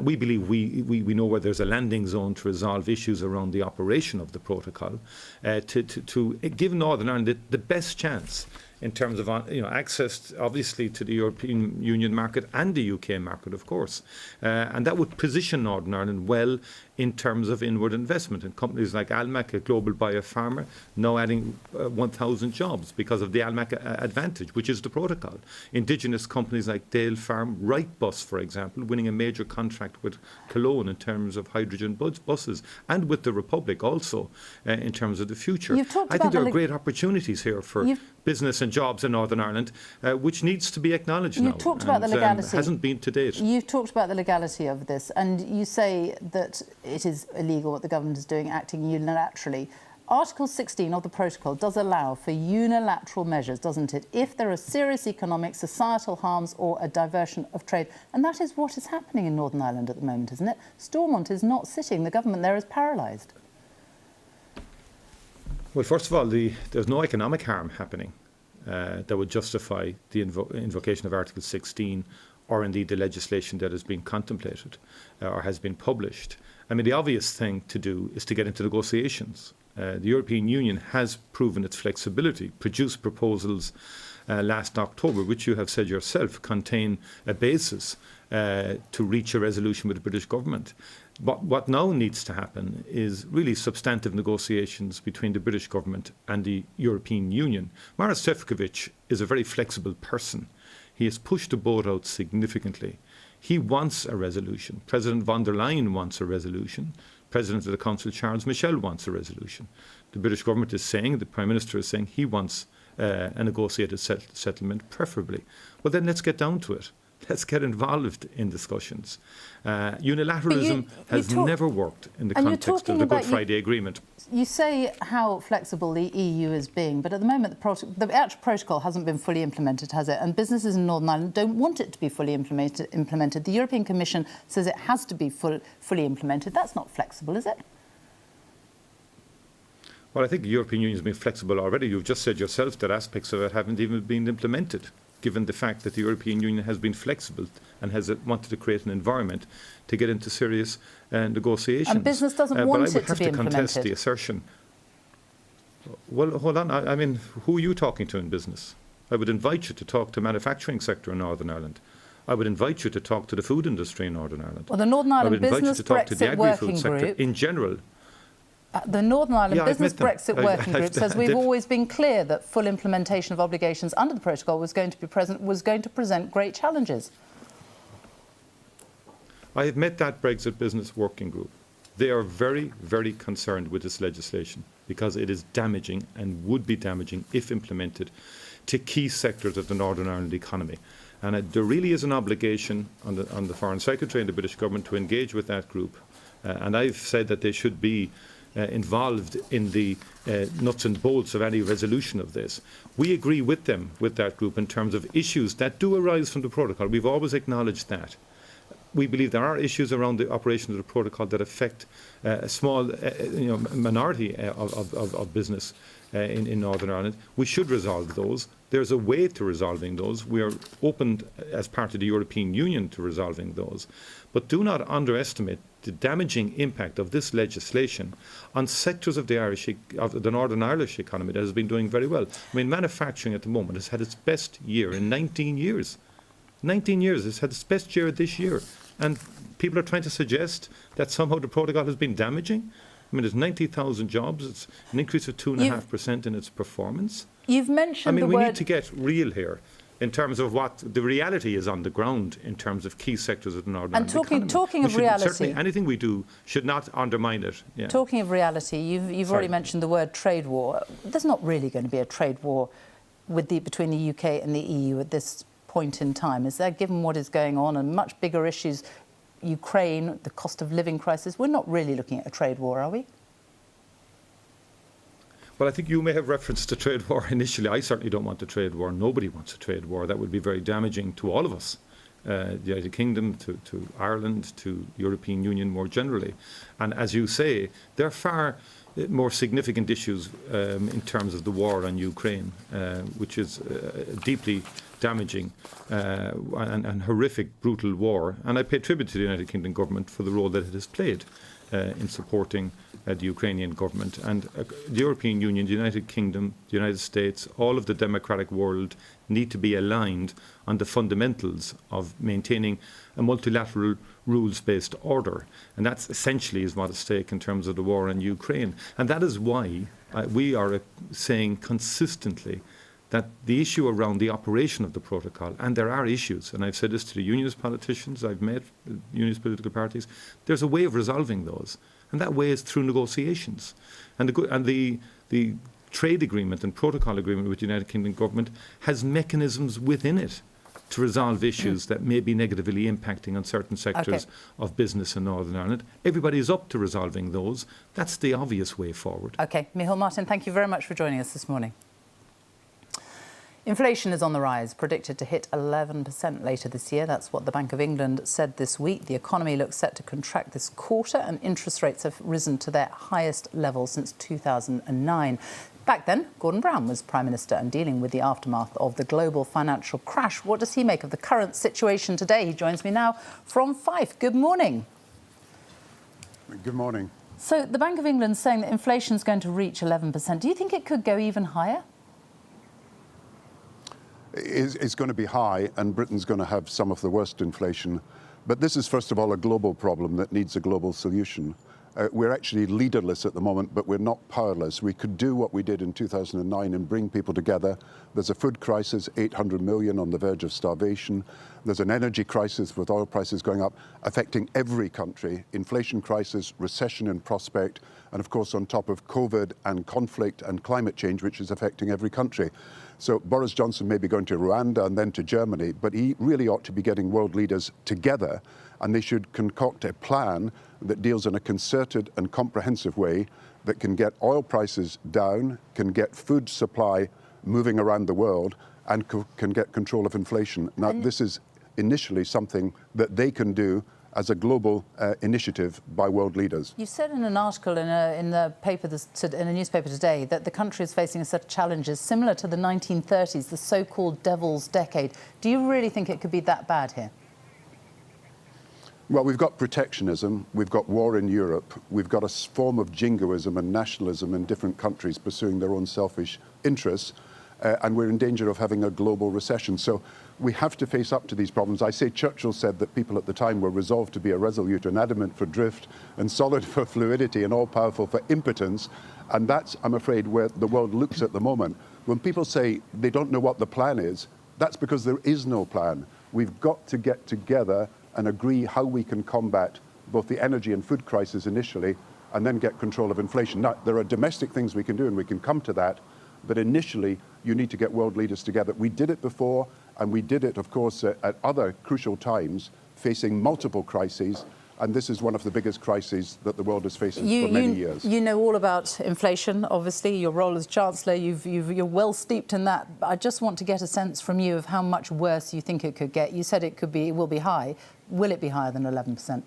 We believe we know where there's a landing zone to resolve issues around the operation of the protocol, to give Northern Ireland the best chance in terms of access, obviously, to the European Union market and the UK market, of course. And that would position Northern Ireland well in terms of inward investment in companies like Almac, a global biopharma, now adding 1,000 jobs because of the Almac advantage, which is the protocol. Indigenous companies like Dale Farm, Wrightbus, for example, winning a major contract with Cologne in terms of hydrogen buses, and with the Republic also in terms of the future. I think there are great opportunities here for business and jobs in Northern Ireland, which needs to be acknowledged now. You've talked about the legality. Hasn't been to date. You've talked about the legality of this, and you say that it is illegal what the government is doing, acting unilaterally. Article 16 of the protocol does allow for unilateral measures, doesn't it, if there are serious economic, societal harms or a diversion of trade. And that is what is happening in Northern Ireland at the moment, isn't it? Stormont is not sitting. The government there is paralysed. Well, first of all, there's no economic harm happening that would justify the invocation of Article 16 or indeed the legislation that is being contemplated or has been published. I mean, the obvious thing to do is to get into negotiations. The European Union has proven its flexibility, produced proposals last October, which you have said yourself contain a basis to reach a resolution with the British government. But what now needs to happen is really substantive negotiations between the British government and the European Union. Maroš Šefčovič is a very flexible person. He has pushed the boat out significantly. He wants a resolution. President von der Leyen wants a resolution. President of the Council, Charles Michel, wants a resolution. The British government is saying, the Prime Minister is saying, he wants a negotiated settlement, preferably. Well, then let's get down to it. Let's get involved in discussions. Unilateralism has never worked in the context of the Good Friday Agreement. You say how flexible the EU is being, but at the moment the actual protocol hasn't been fully implemented, has it? And businesses in Northern Ireland don't want it to be fully implemented. The European Commission says it has to be fully implemented. That's not flexible, is it? Well, I think the European Union has been flexible already. You've just said yourself that aspects of it haven't even been implemented, given the fact that the European Union has been flexible and has wanted to create an environment to get into serious negotiations. And business doesn't want it to be implemented. But I would have to contest the assertion. Well, hold on. I mean, who are you talking to in business? I would invite you to talk to the manufacturing sector in Northern Ireland. I would invite you to talk to the food industry in Northern Ireland. Well, the Northern Ireland Business Brexit Working sector Group in general. The Northern Ireland Business Brexit Working Group says we've always been clear that full implementation of obligations under the protocol was going to present great challenges. I have met that Brexit Business Working Group. They are very, very concerned with this legislation because it is damaging and would be damaging if implemented to key sectors of the Northern Ireland economy. And there really is an obligation on the Foreign Secretary and the British government to engage with that group. And I've said that they should be involved in the nuts and bolts of any resolution of this. We agree with them, with that group, in terms of issues that do arise from the protocol. We've always acknowledged that. We believe there are issues around the operation of the protocol that affect a small minority of business in Northern Ireland. We should resolve those. There's a way to resolving those. We are open as part of the European Union to resolving those. But do not underestimate the damaging impact of this legislation on sectors of the Northern Irish economy that has been doing very well. I mean, manufacturing at the moment has had its best year in 19 years. 19 years, it's had its best year this year. And people are trying to suggest that somehow the protocol has been damaging. I mean, there's 90,000 jobs. It's an increase of 2.5% in its performance. You've mentioned we need to get real here in terms of what the reality is on the ground in terms of key sectors of the Northern Ireland economy. And talking of reality, certainly anything we do should not undermine it. Yeah. Talking of reality, you've already mentioned the word trade war. There's not really going to be a trade war between the UK and the EU at this point in time, is there, given what is going on and much bigger issues, Ukraine, the cost of living crisis? We're not really looking at a trade war, are we? Well, I think you may have referenced the trade war initially. I certainly don't want a trade war. Nobody wants a trade war. That would be very damaging to all of us. the United Kingdom, to Ireland, to European Union more generally. And as you say, there are far more significant issues in terms of the war on Ukraine, which is deeply damaging and horrific, brutal war. And I pay tribute to the United Kingdom government for the role that it has played in supporting the Ukrainian government. And the European Union, the United Kingdom, the United States, all of the democratic world need to be aligned on the fundamentals of maintaining a multilateral rules-based order. And that's essentially is what is at stake in terms of the war in Ukraine. And that is why we are saying consistently that the issue around the operation of the protocol, and there are issues, and I've said this to the unionist politicians, I've met unionist political parties, there's a way of resolving those. And that way is through negotiations. And the trade agreement and protocol agreement with the United Kingdom government has mechanisms within it to resolve issues that may be negatively impacting on certain sectors of business in Northern Ireland. Everybody is up to resolving those. That's the obvious way forward. OK, Micheál Martin, thank you very much for joining us this morning. Inflation is on the rise, predicted to hit 11% later this year. That's what the Bank of England said this week. The economy looks set to contract this quarter, and interest rates have risen to their highest level since 2009. Back then, Gordon Brown was Prime Minister and dealing with the aftermath of the global financial crash. What does he make of the current situation today? He joins me now from Fife. Good morning. Good morning. So the Bank of England's saying that inflation is going to reach 11%. Do you think it could go even higher? It's going to be high, and Britain's going to have some of the worst inflation. But this is, first of all, a global problem that needs a global solution. We're actually leaderless at the moment, but we're not powerless. We could do what we did in 2009 and bring people together. There's a food crisis, 800 million on the verge of starvation. There's an energy crisis with oil prices going up, affecting every country. Inflation crisis, recession in prospect, and of course on top of COVID and conflict and climate change, which is affecting every country. So Boris Johnson may be going to Rwanda and then to Germany, but he really ought to be getting world leaders together, and they should concoct a plan that deals in a concerted and comprehensive way that can get oil prices down, can get food supply moving around the world, and can get control of inflation. Now, this is initially something that they can do as a global initiative by world leaders. You said in an article in a newspaper today that the country is facing a set of challenges similar to the 1930s, the so-called Devil's Decade. Do you really think it could be that bad here? Well, we've got protectionism, we've got war in Europe, we've got a form of jingoism and nationalism in different countries pursuing their own selfish interests, and we're in danger of having a global recession. So we have to face up to these problems. I say Churchill said that people at the time were resolved to be irresolute and adamant for drift and solid for fluidity and all-powerful for impotence. And that's, I'm afraid, where the world looks at the moment. When people say they don't know what the plan is, that's because there is no plan. We've got to get together and agree how we can combat both the energy and food crisis initially and then get control of inflation. Now, there are domestic things we can do, and we can come to that, but initially you need to get world leaders together. We did it before, and we did it, of course, at other crucial times, facing multiple crises, and this is one of the biggest crises that the world has faced for many years. You know all about inflation, obviously. Your role as Chancellor, you're well steeped in that. I just want to get a sense from you of how much worse you think it could get. You said it will be high. Will it be higher than 11%?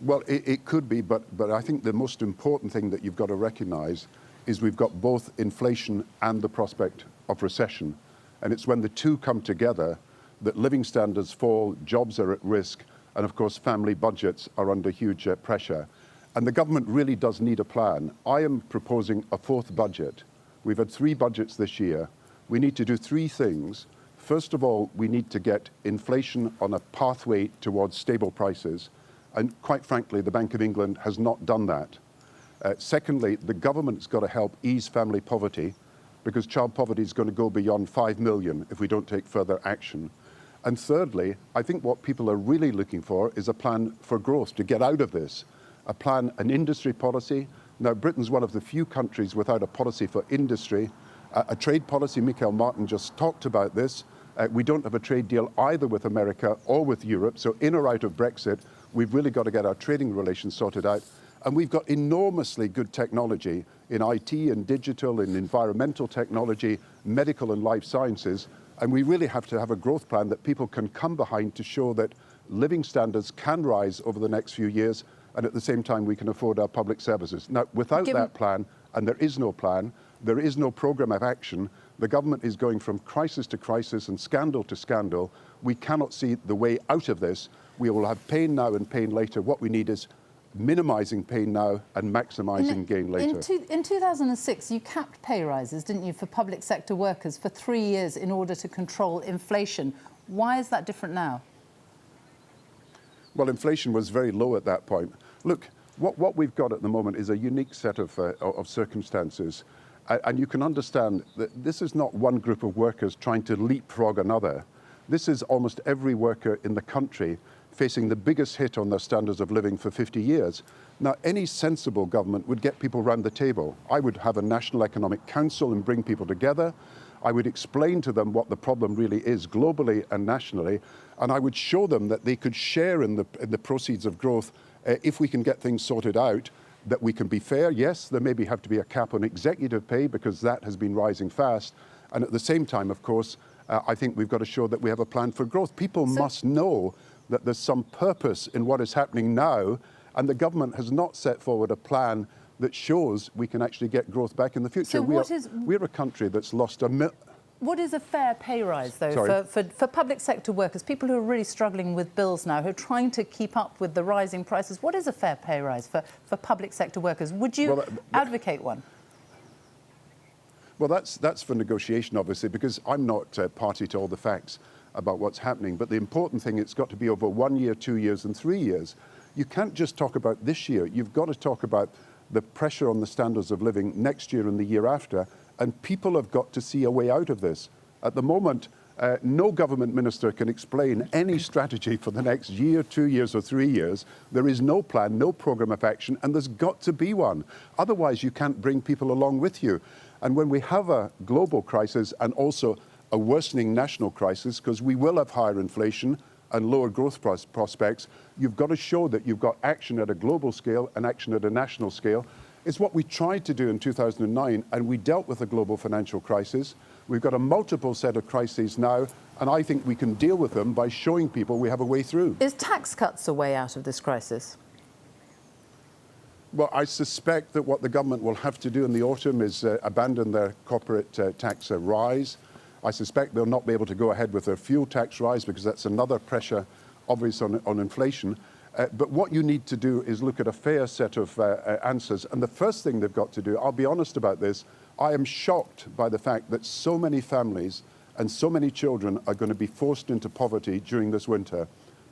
Well, it could be, but I think the most important thing that you've got to recognise is we've got both inflation and the prospect of recession. And it's when the two come together that living standards fall, jobs are at risk, and of course family budgets are under huge pressure. And the government really does need a plan. I am proposing a fourth budget. We've had 3 budgets this year. We need to do 3 things. First of all, we need to get inflation on a pathway towards stable prices. And quite frankly, the Bank of England has not done that. Secondly, the government's got to help ease family poverty, because child poverty is going to go beyond 5 million if we don't take further action. And thirdly, I think what people are really looking for is a plan for growth to get out of this, a plan, an industry policy. Now, Britain's one of the few countries without a policy for industry, a trade policy. Micheál Martin just talked about this. We don't have a trade deal either with America or with Europe. So in or out of Brexit, we've really got to get our trading relations sorted out. And we've got enormously good technology in IT and digital and environmental technology, medical and life sciences. And we really have to have a growth plan that people can come behind to show that living standards can rise over the next few years, and at the same time we can afford our public services. Now, without that plan, and there is no plan, there is no programme of action, the government is going from crisis to crisis and scandal to scandal. We cannot see the way out of this. We will have pain now and pain later. What we need is minimising pain now and maximising gain later. In 2006, you capped pay rises, didn't you, for public sector workers for 3 years in order to control inflation. Why is that different now? Well, inflation was very low at that point. Look, what we've got at the moment is a unique set of circumstances. And you can understand that this is not one group of workers trying to leapfrog another. This is almost every worker in the country facing the biggest hit on their standards of living for 50 years. Now, any sensible government would get people round the table. I would have a National Economic Council and bring people together. I would explain to them what the problem really is globally and nationally, and I would show them that they could share in the proceeds of growth if we can get things sorted out, that we can be fair. Yes, there maybe have to be a cap on executive pay because that has been rising fast. And at the same time, of course, I think we've got to show that we have a plan for growth. People must know that there's some purpose in what is happening now, and the government has not set forward a plan that shows we can actually get growth back in the future. So we're a country that's lost What is a fair pay rise, though, for public sector workers, people who are really struggling with bills now, who are trying to keep up with the rising prices? What is a fair pay rise for public sector workers? Would you advocate one? Well, that's for negotiation, obviously, because I'm not party to all the facts about what's happening. But the important thing, it's got to be over 1 year, 2 years and 3 years. You can't just talk about this year. You've got to talk about the pressure on the standards of living next year and the year after. And people have got to see a way out of this. At the moment, no government minister can explain any strategy for the next year, 2 years or 3 years. There is no plan, no programme of action, and there's got to be one. Otherwise, you can't bring people along with you. And when we have a global crisis and also a worsening national crisis, because we will have higher inflation and lower growth prospects, you've got to show that you've got action at a global scale and action at a national scale. It's what we tried to do in 2009, and we dealt with a global financial crisis. We've got a multiple set of crises now, and I think we can deal with them by showing people we have a way through. Is tax cuts a way out of this crisis? Well, I suspect that what the government will have to do in the autumn is abandon their corporate tax rise. I suspect they'll not be able to go ahead with their fuel tax rise because that's another pressure, obvious, on inflation. But what you need to do is look at a fair set of answers. And the first thing they've got to do, I'll be honest about this, I am shocked by the fact that so many families and so many children are going to be forced into poverty during this winter.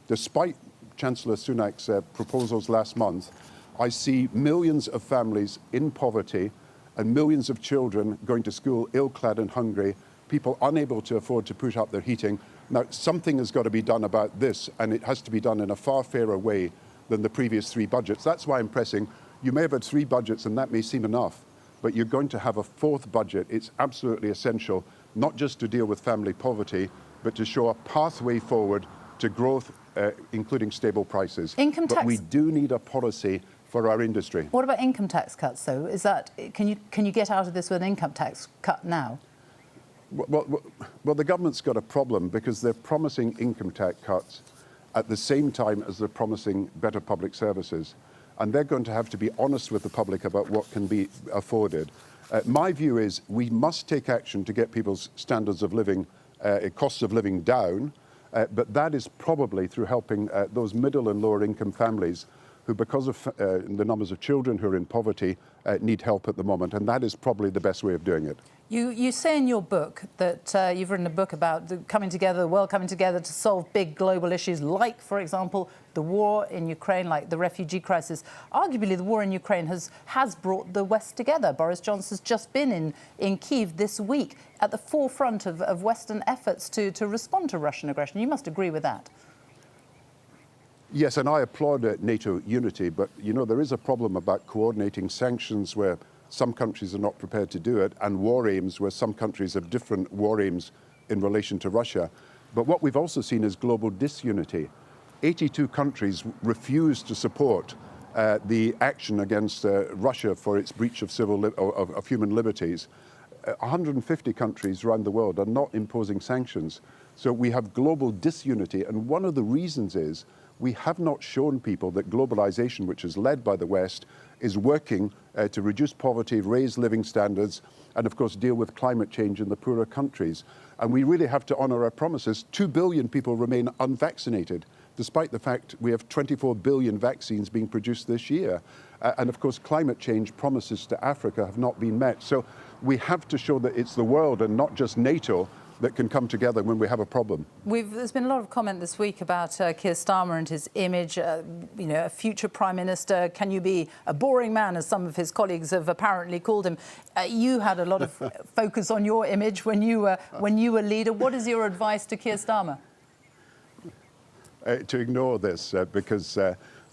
Despite Chancellor Sunak's proposals last month, I see millions of families in poverty and millions of children going to school ill-clad and hungry, people unable to afford to put up their heating. Now, something has got to be done about this, and it has to be done in a far fairer way than the previous 3 budgets. That's why I'm pressing. You may have had 3 budgets, and that may seem enough, but you're going to have a 4th budget. It's absolutely essential, not just to deal with family poverty, but to show a pathway forward to growth, including stable prices. Income tax. But we do need a policy for our industry. What about income tax cuts, though? Is that can you get out of this with an income tax cut now? Well, the government's got a problem because they're promising income tax cuts at the same time as they're promising better public services. And they're going to have to be honest with the public about what can be afforded. My view is we must take action to get people's standards of living, costs of living down, but that is probably through helping those middle and lower income families who, because of the numbers of children who are in poverty, need help at the moment. And that is probably the best way of doing it. You say in your book that you've written a book about the world coming together to solve big global issues like, for example, the war in Ukraine, like the refugee crisis. Arguably, the war in Ukraine has brought the West together. Boris Johnson's just been in Kyiv this week at the forefront of Western efforts to respond to Russian aggression. You must agree with that. Yes, and I applaud NATO unity, but, you know, there is a problem about coordinating sanctions where some countries are not prepared to do it, and war aims where some countries have different war aims in relation to Russia. But what we've also seen is global disunity. 82 countries refused to support the action against Russia for its breach of human liberties. 150 countries around the world are not imposing sanctions. So we have global disunity, and one of the reasons is we have not shown people that globalization, which is led by the West, is working to reduce poverty, raise living standards, and of course deal with climate change in the poorer countries. And we really have to honor our promises. 2 billion people remain unvaccinated, despite the fact we have 24 billion vaccines being produced this year. And of course, climate change promises to Africa have not been met. So we have to show that it's the world and not just NATO that can come together when we have a problem. There's been a lot of comment this week about Keir Starmer and his image, a future Prime Minister. Can you be a boring man, as some of his colleagues have apparently called him? You had a lot of focus on your image when you were leader. What is your advice to Keir Starmer? To ignore this, because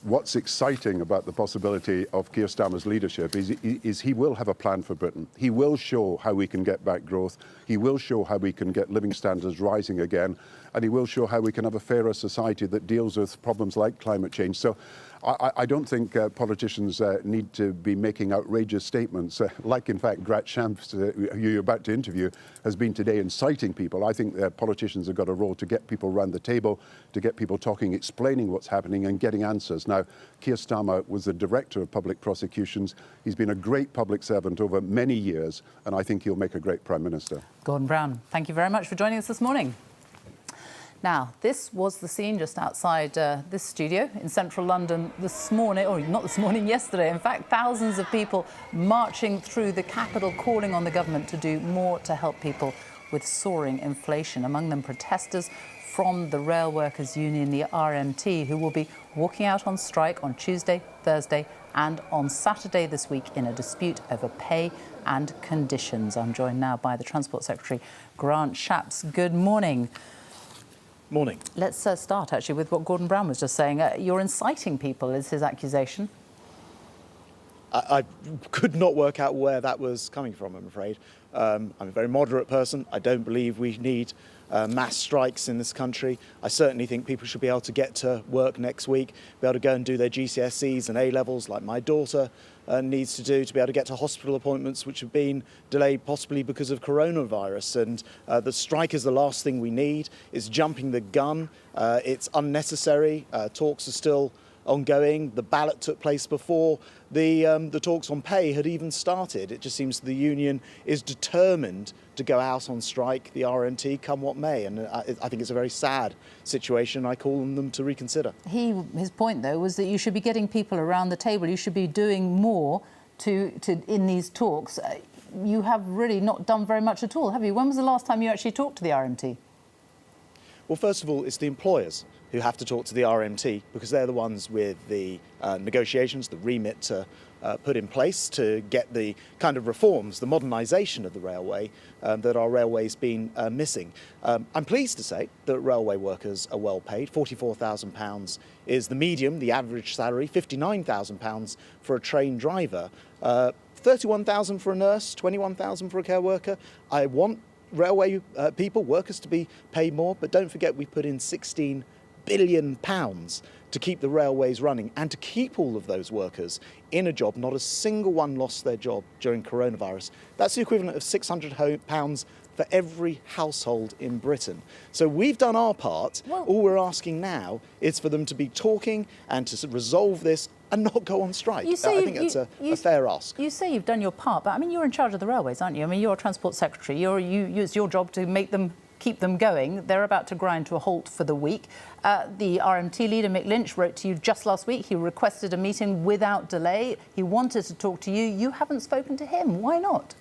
what's exciting about the possibility of Keir Starmer's leadership is he will have a plan for Britain. He will show how we can get back growth. He will show how we can get living standards rising again. And he will show how we can have a fairer society that deals with problems like climate change. So I don't think politicians need to be making outrageous statements, like, in fact, Grant Shapps, who you're about to interview, has been today inciting people. I think politicians have got a role to get people around the table, to get people talking, explaining what's happening and getting answers. Now, Keir Starmer was the Director of Public Prosecutions. He's been a great public servant over many years, and I think he'll make a great Prime Minister. Gordon Brown, thank you very much for joining us this morning. Now, this was the scene just outside this studio in central London this morning, or not this morning, yesterday. In fact, thousands of people marching through the capital, calling on the government to do more to help people with soaring inflation. Among them, protesters from the Rail Workers Union, the RMT, who will be walking out on strike on Tuesday, Thursday and on Saturday this week in a dispute over pay and conditions. I'm joined now by the Transport Secretary, Grant Shapps. Good morning. Morning. Let's start actually with what Gordon Brown was just saying. You're inciting people, is his accusation. I could not work out where that was coming from, I'm afraid. I'm a very moderate person. I don't believe we need mass strikes in this country. I certainly think people should be able to get to work next week, be able to go and do their GCSEs and A-levels like my daughter needs to do, to be able to get to hospital appointments which have been delayed possibly because of coronavirus. And the strike is the last thing we need. It's jumping the gun. It's unnecessary. Talks are still ongoing. The ballot took place before the talks on pay had even started. It just seems the union is determined to go out on strike, the RMT, come what may. And I think it's a very sad situation. I call on them to reconsider. His point, though, was that you should be getting people around the table. You should be doing more in these talks. You have really not done very much at all, have you? When was the last time you actually talked to the RMT? Well, first of all, it's the employers who have to talk to the RMT because they're the ones with the negotiations, the remit to put in place to get the kind of reforms, the modernisation of the railway that our railway's been missing. I'm pleased to say that railway workers are well paid. £44,000 is the medium, the average salary, £59,000 for a train driver, £31,000 for a nurse, £21,000 for a care worker. I want railway people, workers, to be paid more, but don't forget we put in £16 billion to keep the railways running and to keep all of those workers in a job. Not a single one lost their job during coronavirus. That's the equivalent of £600 for every household in Britain. So we've done our part. Well, all we're asking now is for them to be talking and to resolve this and not go on strike. I think that's a fair ask. You say you've done your part, but I mean, you're in charge of the railways, aren't you? I mean, you're a Transport Secretary. It's your job to keep them going. They're about to grind to a halt for the week. The RMT leader, Mick Lynch, wrote to you just last week. He requested a meeting without delay. He wanted to talk to you. You haven't spoken to him. Why not?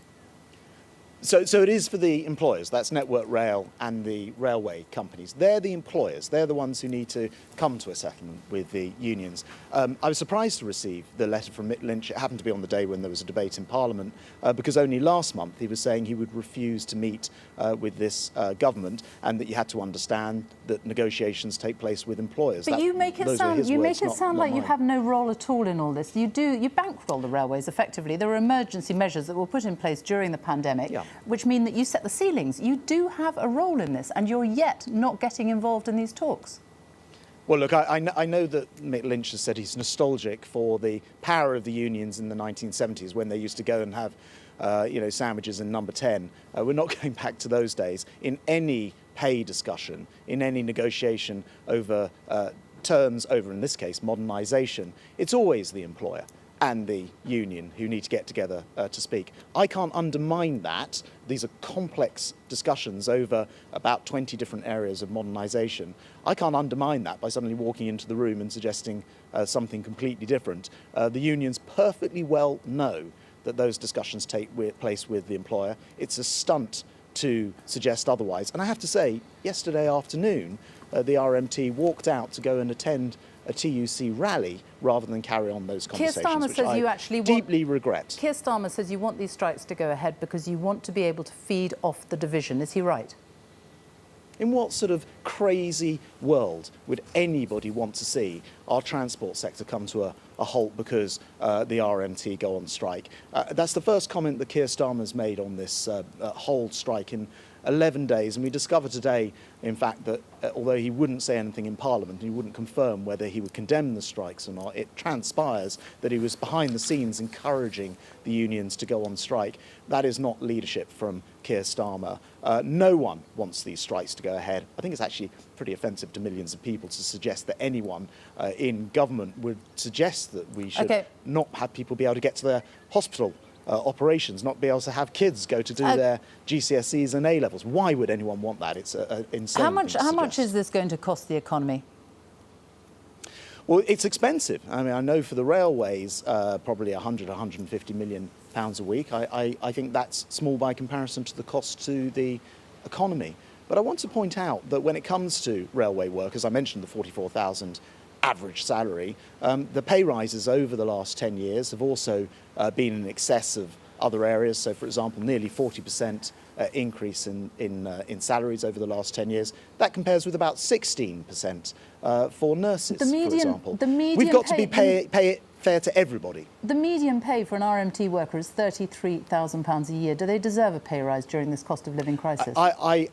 So it is for the employers. That's Network Rail and the railway companies. They're the employers. They're the ones who need to come to a settlement with the unions. I was surprised to receive the letter from Mick Lynch. It happened to be on the day when there was a debate in Parliament, because only last month he was saying he would refuse to meet with this government, and that you had to understand that negotiations take place with employers. But you make it sound like you have no role at all in all this. You do. You bankroll the railways effectively. There were emergency measures that were put in place during the pandemic. Yeah. Which mean that you set the ceilings. You do have a role in this, and you're yet not getting involved in these talks. Well, look, I know that Mick Lynch has said he's nostalgic for the power of the unions in the 1970s when they used to go and have, sandwiches in number 10. We're not going back to those days. In any pay discussion, in any negotiation over terms over, in this case, modernisation, it's always the employer and the union who need to get together to speak. I can't undermine that. These are complex discussions over about 20 different areas of modernisation. I can't undermine that by suddenly walking into the room and suggesting something completely different. The unions perfectly well know that those discussions take place with the employer. It's a stunt to suggest otherwise. And I have to say, yesterday afternoon, the RMT walked out to go and attend a TUC rally rather than carry on those conversations, which I deeply regret. Keir Starmer says you want these strikes to go ahead because you want to be able to feed off the division. Is he right? In what sort of crazy world would anybody want to see our transport sector come to a halt because the RMT go on strike? That's the first comment that Keir Starmer's made on this whole strike in 11 days, and we discovered today, in fact, that although he wouldn't say anything in Parliament, he wouldn't confirm whether he would condemn the strikes or not, it transpires that he was behind the scenes encouraging the unions to go on strike. That is not leadership from Keir Starmer. No one wants these strikes to go ahead. I think it's actually pretty offensive to millions of people to suggest that anyone in government would suggest that we should not have people be able to get to their hospital operations, not be able to have kids go to do their GCSEs and A-levels. Why would anyone want that? It's insane. How much is this going to cost the economy? Well, it's expensive. I mean, I know for the railways, probably 100, 150 million pounds a week. I think that's small by comparison to the cost to the economy. But I want to point out that when it comes to railway workers, I mentioned the 44,000 average salary. The pay rises over the last 10 years have also been in excess of other areas. So, for example, nearly 40% increase in salaries over the last 10 years. That compares with about 16% for nurses, for example. We've got to pay it fair to everybody. The median pay for an RMT worker is £33,000 a year. Do they deserve a pay rise during this cost of living crisis? I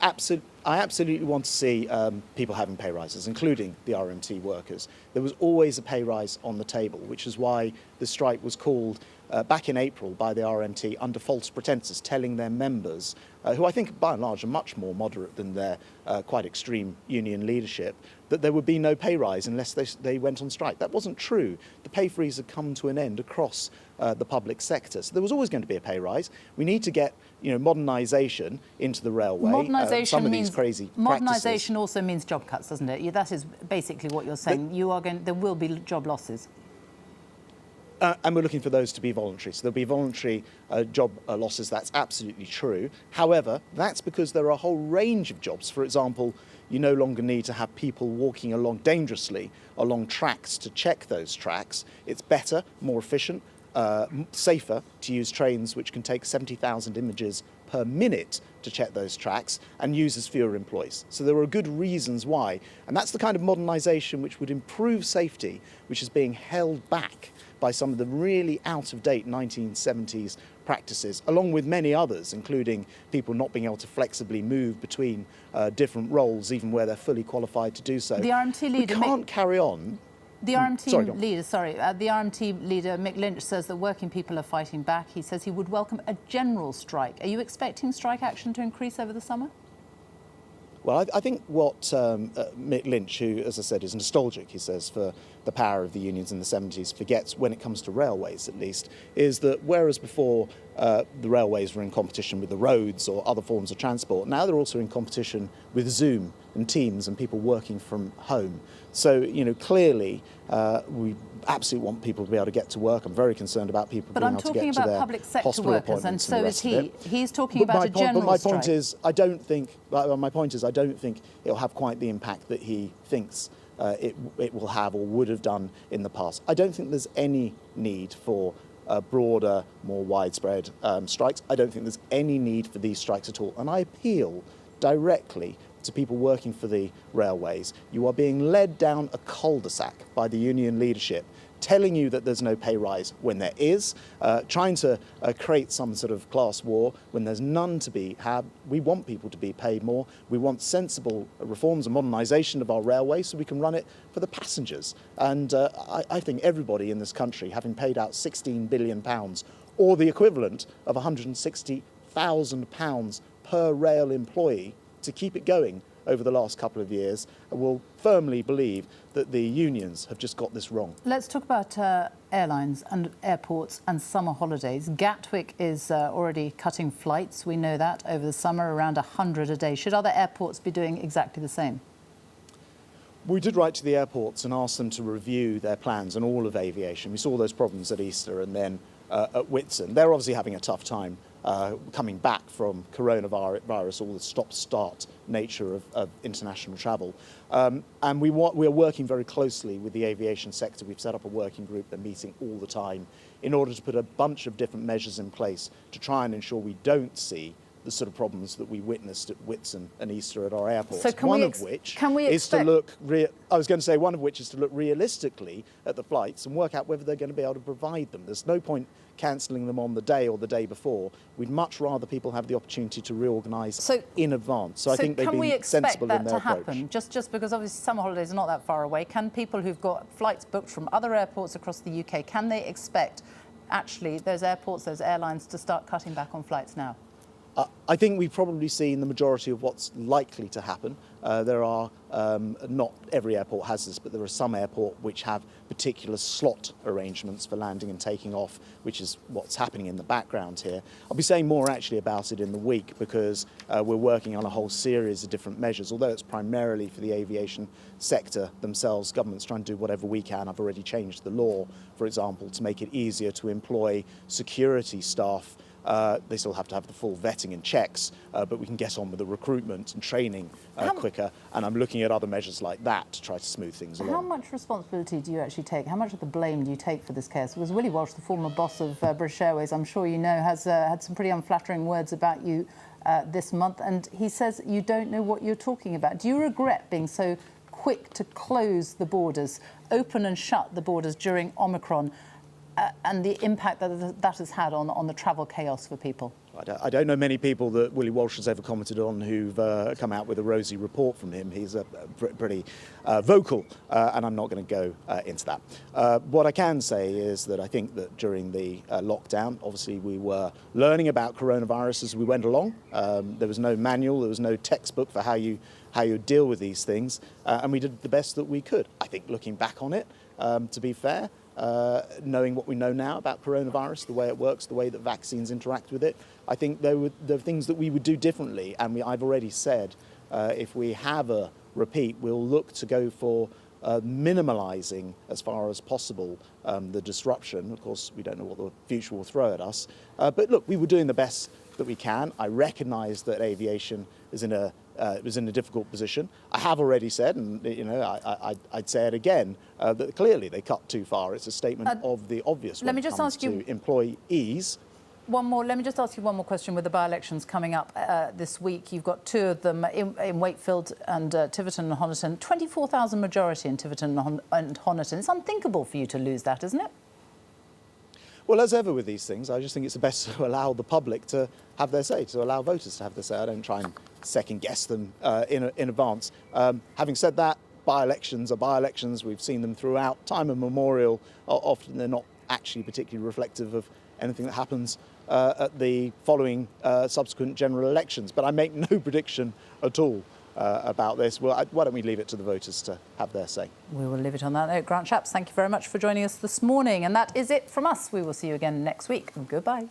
absolutely want to see people having pay rises, including the RMT workers. There was always a pay rise on the table, which is why the strike was called back in April by the RMT under false pretences, telling their members, who I think by and large are much more moderate than their quite extreme union leadership, that there would be no pay rise unless they went on strike. That wasn't true. The pay freeze had come to an end across the public sector. So there was always going to be a pay rise. We need to get modernisation into the railway. Modernisation these crazy modernisation also means job cuts, doesn't it? That is basically what you're saying. There will be job losses. And we're looking for those to be voluntary. So there'll be voluntary job losses. That's absolutely true. However, that's because there are a whole range of jobs. For example, you no longer need to have people walking along dangerously along tracks to check those tracks. It's better, more efficient, safer to use trains which can take 70,000 images per minute to check those tracks and uses fewer employees. So there are good reasons why. And that's the kind of modernisation which would improve safety, which is being held back by some of the really out-of-date 1970s practices, along with many others, including people not being able to flexibly move between different roles, even where they're fully qualified to do so. The RMT leader can't carry on. The RMT leader, Mick Lynch, says that working people are fighting back. He says he would welcome a general strike. Are you expecting strike action to increase over the summer? Well, I think what Mick Lynch, who, as I said, is nostalgic, he says, for the power of the unions in the 70s, forgets, when it comes to railways at least, is that whereas before the railways were in competition with the roads or other forms of transport, now they're also in competition with Zoom and Teams and people working from home. So, clearly we absolutely want people to be able to get to work. I'm very concerned about people being able to get to their public sector workers, and so is he. He's talking about a general strike. My point is, I don't think it'll have quite the impact that he thinks it will have or would have done in the past. I don't think there's any need for broader, more widespread strikes. I don't think there's any need for these strikes at all. And I appeal directly to people working for the railways. You are being led down a cul-de-sac by the union leadership telling you that there's no pay rise when there is, trying to create some sort of class war when there's none to be had. We want people to be paid more. We want sensible reforms and modernisation of our railway so we can run it for the passengers. And I think everybody in this country, having paid out £16 billion or the equivalent of £160,000 per rail employee to keep it going over the last couple of years, will firmly believe that the unions have just got this wrong. Let's talk about airlines and airports and summer holidays. Gatwick is already cutting flights. We know that over the summer, around 100 a day. Should other airports be doing exactly the same? We did write to the airports and ask them to review their plans on all of aviation. We saw those problems at Easter and then at Whitsun. They're obviously having a tough time coming back from coronavirus, all the stop-start nature of international travel. And we are working very closely with the aviation sector. We've set up a working group. They're meeting all the time in order to put a bunch of different measures in place to try and ensure we don't see the sort of problems that we witnessed at Whitsun and Easter at our airports. So one of which is to look realistically at the flights and work out whether they're going to be able to provide them. There's no point cancelling them on the day or the day before. We'd much rather people have the opportunity to reorganise in advance. So I think they've been sensible in their approach. Can we expect that to happen? Just because obviously summer holidays are not that far away. Can people who've got flights booked from other airports across the UK, can they expect actually those airports, those airlines to start cutting back on flights now? I think we've probably seen the majority of what's likely to happen. There are, not every airport has this, but there are some airports which have particular slot arrangements for landing and taking off, which is what's happening in the background here. I'll be saying more actually about it in the week because we're working on a whole series of different measures. Although it's primarily for the aviation sector themselves, government's trying to do whatever we can. I've already changed the law, for example, to make it easier to employ security staff. They still have to have the full vetting and checks, but we can get on with the recruitment and training quicker. And I'm looking at other measures like that to try to smooth things along. How much responsibility do you actually take? How much of the blame do you take for this case? Because Willie Walsh, the former boss of British Airways, I'm sure you know, has had some pretty unflattering words about you this month. And he says you don't know what you're talking about. Do you regret being so quick to close the borders, open and shut the borders during Omicron? And the impact that has had on the travel chaos for people? I don't know many people that Willie Walsh has ever commented on who've come out with a rosy report from him. He's pretty vocal, and I'm not going to go into that. What I can say is that I think that during the lockdown, obviously we were learning about coronavirus as we went along. There was no manual, there was no textbook for how you deal with these things, and we did the best that we could. I think looking back on it, to be fair, knowing what we know now about coronavirus, the way it works, the way that vaccines interact with it, I think there are things that we would do differently. And I've already said, if we have a repeat, we'll look to go for minimalising as far as possible the disruption. Of course, we don't know what the future will throw at us. But look, we were doing the best that we can. I recognise that aviation is in a was in a difficult position. I have already said, and I'd say it again, that clearly they cut too far. It's a statement of the obvious when it comes to employees. Let me just ask you one more question. With the by-elections coming up this week, you've got two of them in Wakefield and Tiverton and Honiton. 24,000 majority in Tiverton and Honiton. It's unthinkable for you to lose that, isn't it? Well, as ever with these things, I just think it's best to allow the public to have their say, to allow voters to have their say. I don't try and second-guess them in advance. Having said that, by-elections are by-elections. We've seen them throughout time immemorial. Often they're not actually particularly reflective of anything that happens at the following subsequent general elections. But I make no prediction at all about this. Well, why don't we leave it to the voters to have their say? We will leave it on that note. Grant Shapps, thank you very much for joining us this morning. And that is it from us. We will see you again next week. Goodbye.